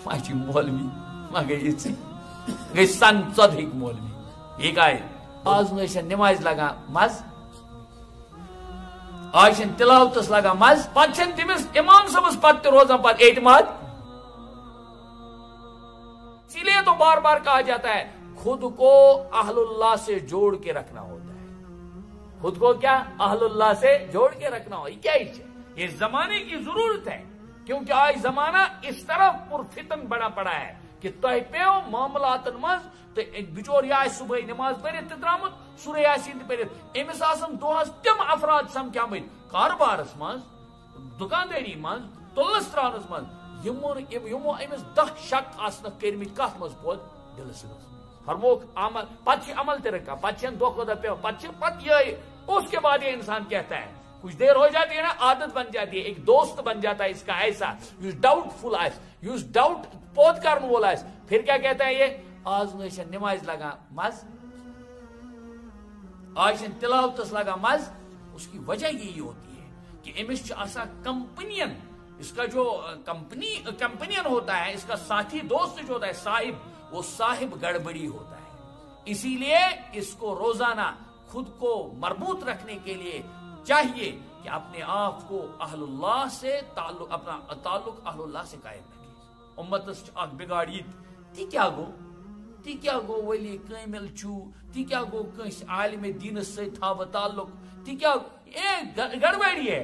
مولوی ما گئی گئی سن ژۄدہٕکۍ مولوی یہ گاے آز نشن نماز لگان مز آج تلاوتس لگان مز پتہ تمس امام صاحبس پتہ روزان پتہ اعتماد اسی لیے تو بار بار کہا جاتا ہے خود کو اہل اللہ سے جوڑ کے رکھنا ہوتا ہے خود کو کیا اہل اللہ سے جوڑ کے رکھنا ہو یہ کیا یہ زمانے کی ضرورت ہے کیونکہ آج زمانہ اس طرح پرفتن بڑا پڑا ہے کہ تہ پیو معاملاتن مز تو بچور یہ صبح نماز پڑھت درامت سورہ یاسین پڑھت امس آسن دہس تم افراد سمکھمت کاربارس مز دکانداری مز تلس ترانس مز یمو امس 10 شک آسنک کرمت کت مز پود دلس فرموک عمل پتہ عمل تہ رکھا پتہ دہ کھو پیو پتہ یہ اس کے بعد یہ انسان کہتا ہے کچھ دیر ہو جاتی ہے نا عادت بن جاتی ہے ایک دوست بن جاتا ہے اس کا ایسا یس ڈاؤٹ فل آس یس ڈاؤٹ پود کرن وول آس پھر کیا کہتا ہے یہ آز نشن نماز لگان مز آج تلاوتس لگان مز اس کی وجہ یہی ہوتی ہے کہ امس آسان کمپنین اس کا جو کمپنین ہوتا ہے اس کا ساتھی دوست جو ہوتا ہے صاحب وہ صاحب گڑبڑی ہوتا ہے اسی لیے اس کو روزانہ خود کو مربوط رکھنے کے لیے چاہیے کہ اپنے آپ کو اہل اللہ سے اپنا تعلق اہل اللہ سے قائم رکھے امتس بگاڑیت تی کیا گو ولی کامل چھو تی کیا گو کنس عالم دینس سے تھاو تعلق تی کیا گڑبڑی ہے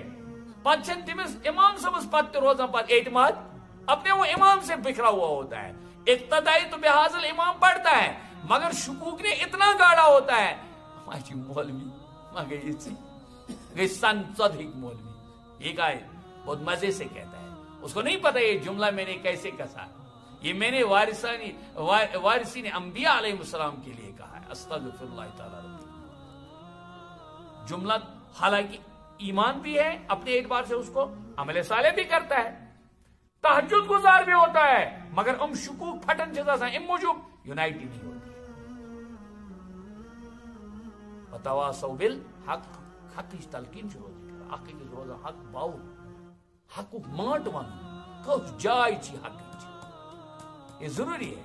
پتہ تمس امام صاحبس پتہ روزان پتہ اعتماد اپنے وہ امام سے بکھرا ہوا ہوتا ہے اقتدائی تو بحاظل امام پڑھتا ہے مگر شکوک نے اتنا گاڑا ہوتا ہے مولوی ما گئی سن 14 مولوی یہ گائے بہت مزے سے کہتا ہے اس کو نہیں پتا یہ جملہ میں نے کیسے کسا یہ میں نے وارثین انبیاء علیہ السلام کے لیے کہا ہے استغفر اللہ تعالی جملہ حالانکہ ایمان بھی ہے اپنے اعتبار سے اس کو عمل صالح بھی کرتا ہے تہجد گزار بھی ہوتا ہے مگر شکوک پھٹن چیزا ام موجود یونائٹ ہی نہیں ہوتی وتواصوا بالحق حق کی تلقین روزان کر اخ روزان حق باؤ حق مانٹ ون کس جائے حق یہ ضروری ہے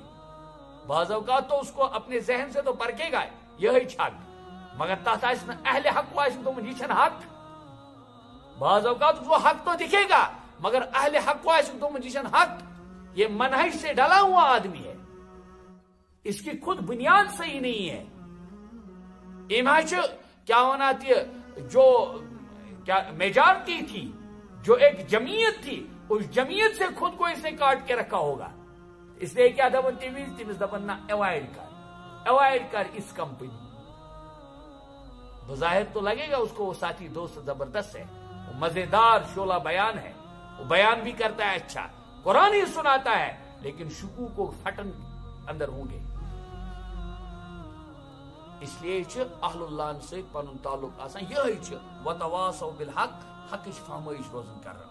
بعض اوقات تو اس کو اپنے ذہن سے تو پرکھے گا یہی حق مگر تک اہل حق آن یہ حق بعض اوقات وہ حق تو دکھے گا مگر اہل حق یہ حق یہ منہج سے ڈلا ہوا آدمی ہے اس کی خود بنیاد صحیح نہیں ہے کیا ہونا تھی جو میجارٹی تھی جو ایک جمعیت تھی اس جمعیت سے خود کو اس نے کاٹ کے رکھا ہوگا اس لیے کیا دپن تمس دپن نا اوائڈ کر اس کمپنی بظاہر تو لگے گا اس کو وہ ساتھی دوست زبردست ہے وہ مزیدار شعلہ بیان ہے وہ بیان بھی کرتا ہے اچھا قرآن ہی سناتا ہے لیکن شکوک کو پھٹن اندر ہوں گے اس لیے اہل اللہ سے پن تعلق آسان یہ وتواصوا بالحق حق فہمائش روزن کر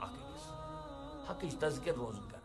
حق تذکر روزن کر